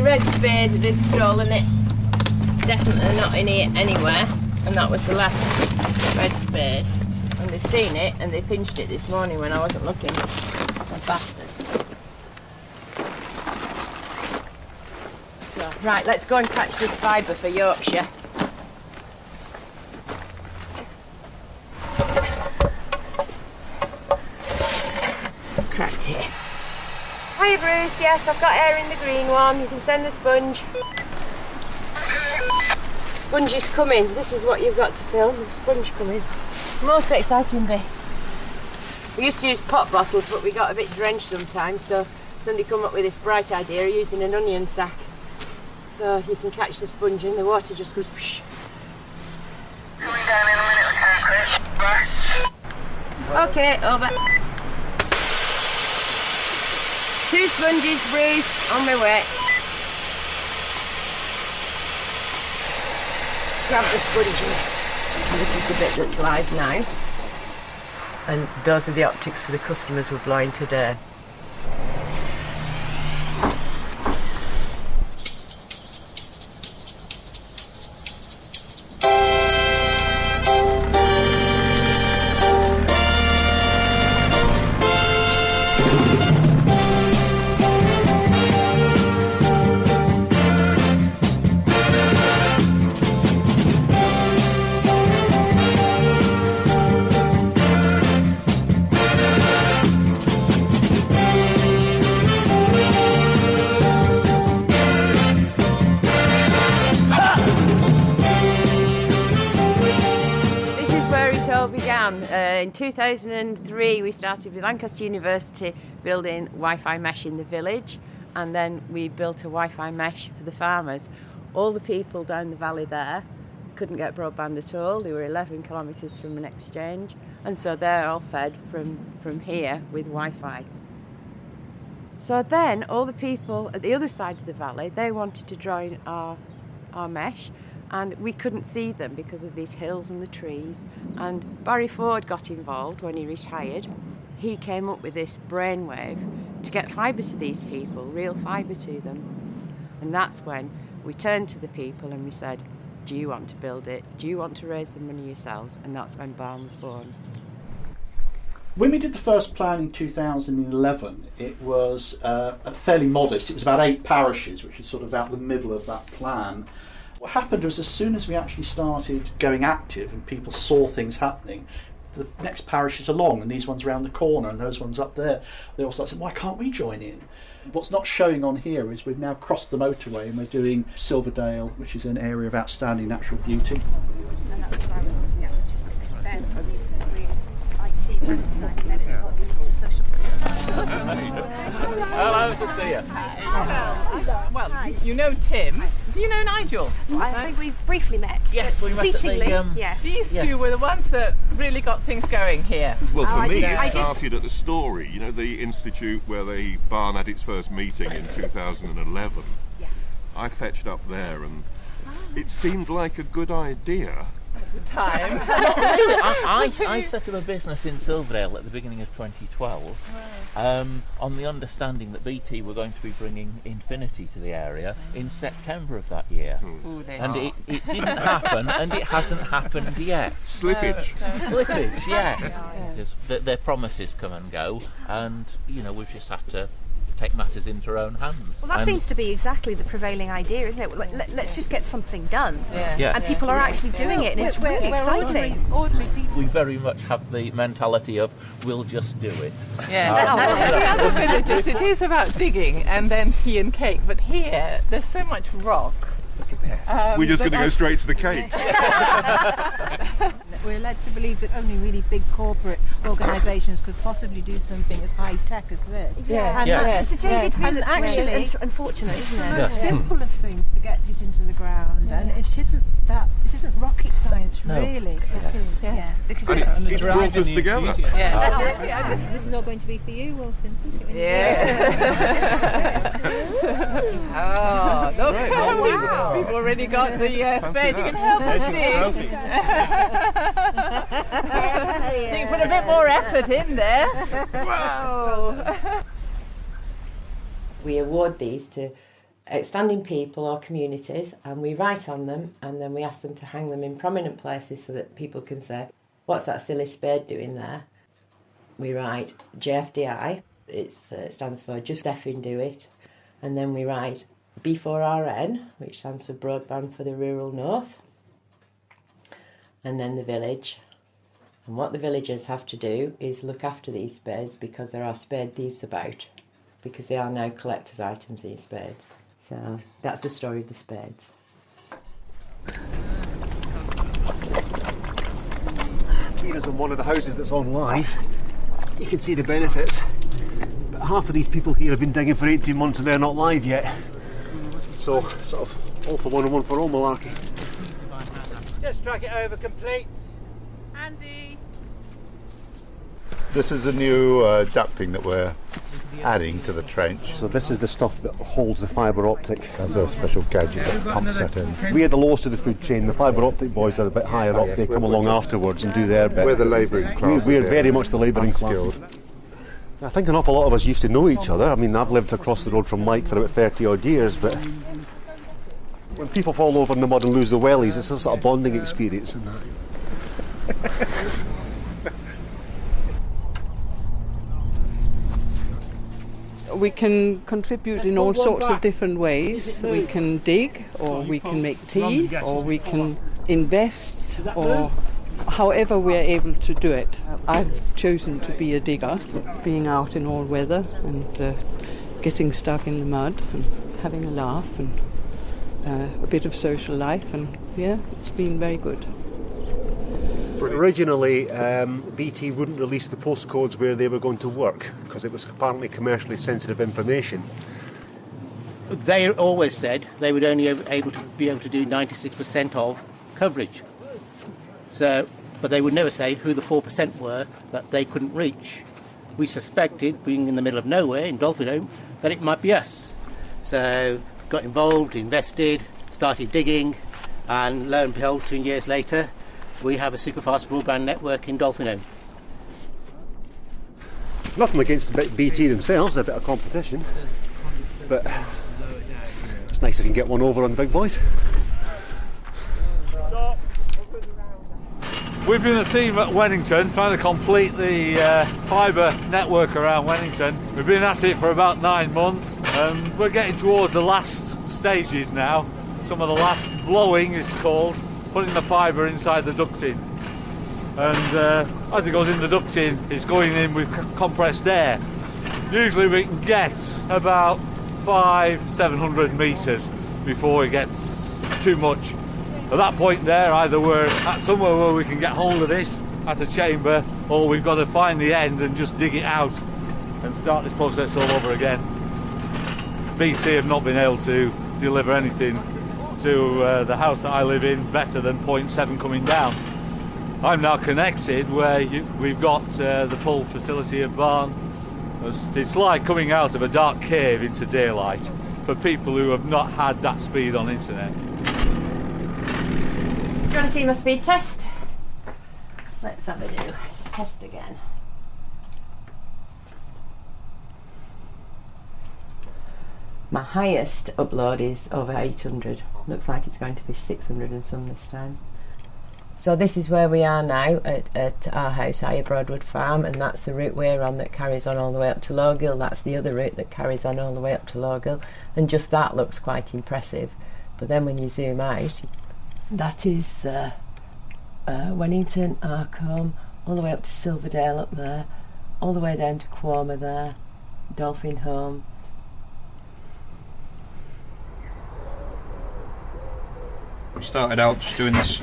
red spade that had stolen it. Definitely not in here anywhere. And that was the last red spade. And they've seen it and they pinched it this morning when I wasn't looking. The bastards. So, right, let's go and catch this fibre for Yorkshire. Cracked it. Hiya Bruce, yes, I've got air in the green one. You can send the sponge. Sponge is coming. This is what you've got to film, the sponge coming. Most exciting bit. We used to use pop bottles, but we got a bit drenched sometimes, so somebody come up with this bright idea of using an onion sack. So you can catch the sponge and the water just goes psh. Coming down in a minute or two, Chris. Bye. Okay, over. 2 sponges, Bruce, on my way. Grab the sponges. And this is the bit that's live now. And those are the optics for the customers we're blowing today. In 2003 we started with Lancaster University building Wi-Fi mesh in the village, and then we built a Wi-Fi mesh for the farmers. All the people down the valley there couldn't get broadband at all. They were 11 kilometres from an exchange, and so they're all fed from here with Wi-Fi. So then all the people at the other side of the valley, they wanted to join our mesh, and we couldn't see them because of these hills and the trees. And Barry Ford got involved when he retired. He came up with this brainwave to get fibre to these people, real fibre to them. And that's when we turned to the people and we said, do you want to build it? Do you want to raise the money yourselves? And that's when Barn was born. When we did the first plan in 2011, it was fairly modest. It was about 8 parishes, which is sort of about the middle of that plan. What happened was, as soon as we actually started going active and people saw things happening, the next parishes along, and these ones around the corner and those ones up there, they all started saying, why can't we join in? What's not showing on here is we've now crossed the motorway and we're doing Silverdale, which is an area of outstanding natural beauty. And that's what I was looking at, just expand Hello, good to see you. Well, you know Tim. Do you know Nigel? I think we've briefly met. Yes, we met at the, yes. These two were the ones that really got things going here. Well, for me, it started at the Story, you know, the institute where the barn had its first meeting in 2011. Yes. I fetched up there and it seemed like a good idea. Time. I set up a business in Silverdale at the beginning of 2012 on the understanding that BT were going to be bringing Infinity to the area in September of that year. And it didn't happen, and it hasn't happened yet. Slippage. Slippage, yes. Their promises come and go, and you know, we've just had to take matters into our own hands. Well, that seems to be exactly the prevailing idea, isn't it? Let's just get something done. Yeah. And people are actually doing it, and it's really exciting. Ordinary people. We very much have the mentality of, we'll just do it. Yeah. Every other villages, it is about digging and then tea and cake, but here, there's so much rock. We're just going to go straight to the cake. We're led to believe that only really big corporate organisations could possibly do something as high tech as this. Yeah. And It's a jaded village. and actually, It's unfortunate, isn't it? the most simple of things to get it into the ground, and it isn't that. This isn't rocket science, really. It is. Yeah. Because And it's brought us together. This is all going to be for you, Wilson. Oh, look, we've already got the spade. You can help us, Steve. So you put a bit more effort in there. Wow. We award these to outstanding people or communities, and we write on them, and then we ask them to hang them in prominent places so that people can say, what's that silly spade doing there? We write JFDI, it stands for Just Effing Do It, and then we write B4RN, which stands for Broadband for the Rural North, and then the village. And what the villagers have to do is look after these spades, because there are spade thieves about, because they are now collector's items, these spades. So that's the story of the spades. Here's in one of the houses that's on live. You can see the benefits. But half of these people here have been digging for 18 months and they're not live yet. So, sort of, all for one and one for all malarkey. Just track it over, complete. Andy. This is the new ducting that we're adding to the trench. So this is the stuff that holds the fibre optic. That's a special gadget that pumps that in. We're the lowest of the food chain. The fibre optic boys are a bit higher up. They come along afterwards and do their bit. We're the labouring class. We're very much the labouring class. I think an awful lot of us used to know each other. I mean, I've lived across the road from Mike for about 30 odd years, but when people fall over in the mud and lose the wellies, it's a sort of bonding experience and that. We can contribute in all sorts of different ways. We can dig, or we can make tea, or we can invest, or however we're able to do it. I've chosen to be a digger, being out in all weather and getting stuck in the mud and having a laugh and a bit of social life, and yeah, it's been very good. Originally, BT wouldn't release the postcodes where they were going to work because it was apparently commercially sensitive information. They always said they would only be able to do 96% of coverage. So, but they would never say who the 4% were that they couldn't reach. We suspected, being in the middle of nowhere in Dolphin, that it might be us. So, got involved, invested, started digging, and lo and behold, 2 years later, we have a superfast broadband network in Dolphin. Nothing against BT themselves, they're a bit of competition, but it's nice if you can get one over on the big boys. We've been a team at Wennington trying to complete the fibre network around Wennington. We've been at it for about 9 months and we're getting towards the last stages now. Some of the last blowing is called, putting the fibre inside the ducting. And as it goes in the ducting, it's going in with compressed air. Usually we can get about 500-700 metres before it gets too much. At that point there, either we're at somewhere where we can get hold of this at a chamber, or we've got to find the end and just dig it out and start this process all over again. BT have not been able to deliver anything to the house that I live in better than 0.7 coming down. I'm now connected where we've got the full facility of Barn. It's like coming out of a dark cave into daylight for people who have not had that speed on internet. Do you want to see my speed test? Let's have a do. Test again. My highest upload is over 800. Looks like it's going to be 600 and some this time. So this is where we are now at our house, Higher Broadwood Farm, and that's the route we're on that carries on all the way up to Lowgill. That's the other route that carries on all the way up to Lowgill, and just that looks quite impressive. But then when you zoom out, that is Wennington, Arcombe, all the way up to Silverdale up there, all the way down to Cromer there, Dolphin Home. We started out just doing this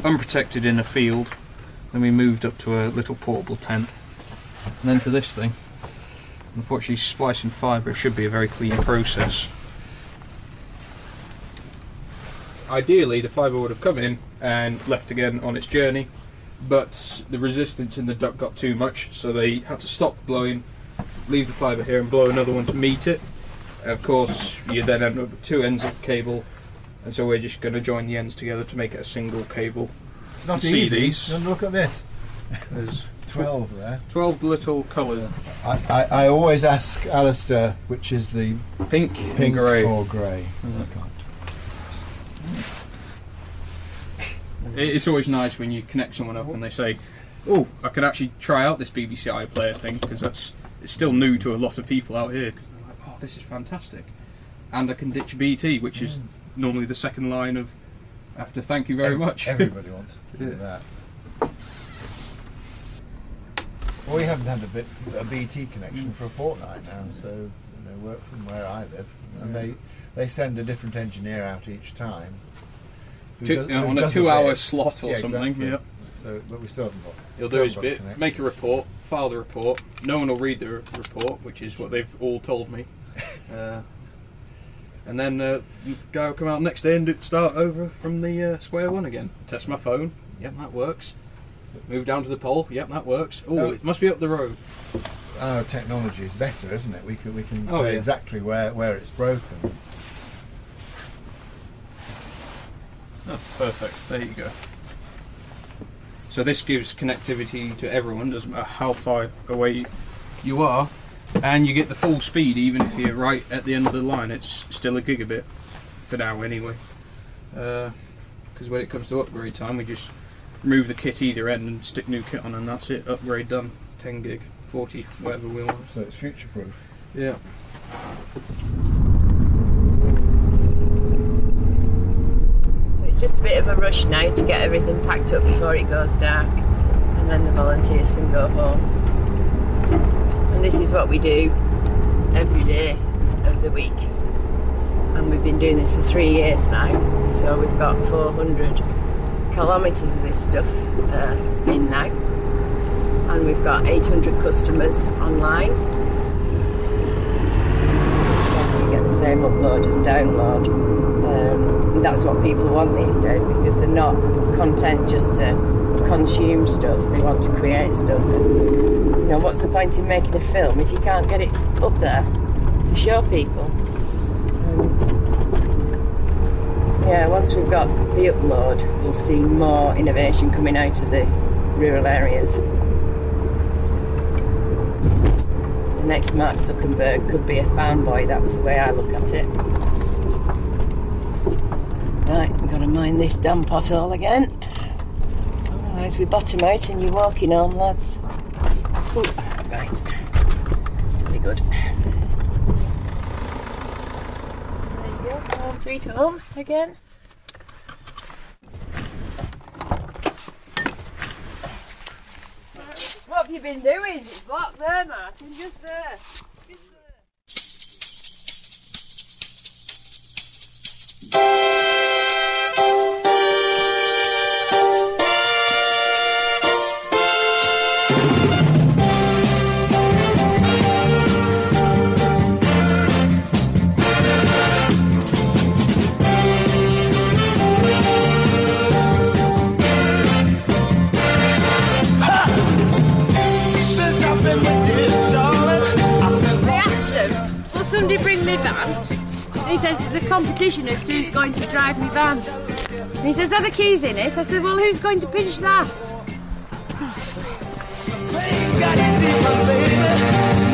unprotected in a field, then we moved up to a little portable tent, and then to this thing. Unfortunately, splicing fibre should be a very clean process. Ideally, the fibre would have come in and left again on its journey, but the resistance in the duct got too much, so they had to stop blowing, leave the fibre here and blow another one to meet it. Of course, you then end up with 2 ends of the cable, and so we're just going to join the ends together to make it a single cable. It's not easy. Look at this. There's 12 there. 12 little colours. I always ask Alistair which is the pink grey or grey. It's always nice when you connect someone up and they say, "Oh, I could actually try out this BBC iPlayer thing," because it's still new to a lot of people out here. Because they're like, "Oh, this is fantastic," and I can ditch BT, which is normally the second line of after "thank you very much." Everybody wants to do that. Well, we haven't had a BT connection for a fortnight now, so work from where I live, and they send a different engineer out each time. On a 2-hour slot or something. Exactly. Yeah. So, but we still haven't got. He'll do his bit, make a report, file the report. No one will read the report, which is what they've all told me. And then the guy will come out next day and start over from the square one again. Test my phone. Yep, that works. Move down to the pole. Yep, that works. Oh, it must be up the road. Our technology is better, isn't it? We can say exactly where it's broken. Oh, perfect. There you go. So this gives connectivity to everyone, doesn't matter how far away you are, and you get the full speed even if you're right at the end of the line. It's still a gigabit, for now anyway. Because when it comes to upgrade time, we just remove the kit either end and stick new kit on, and that's it. Upgrade done. 10 gig, 40, whatever we want. So it's future proof. Yeah. It's just a bit of a rush now to get everything packed up before it goes dark, and then the volunteers can go home. And this is what we do every day of the week, and we've been doing this for 3 years now, so we've got 400 kilometres of this stuff in now, and we've got 800 customers online. So you get the same upload as download. That's what people want these days, because they're not content just to consume stuff, they want to create stuff. And, what's the point in making a film if you can't get it up there to show people? Once we've got the upload, we'll see more innovation coming out of the rural areas. The next Mark Zuckerberg could be a fanboy, that's the way I look at it. Right, we've got to mind this damn pothole again. Otherwise we bottom out and you're walking home, lads. Ooh, right. Pretty good. There you go, home sweet home again. What have you been doing? It's blocked there, Martin, just there. Somebody bring me van, and he says it's a competition as to who's going to drive me van. And he says, are the keys in it? I said, well, who's going to pinch that? Oh,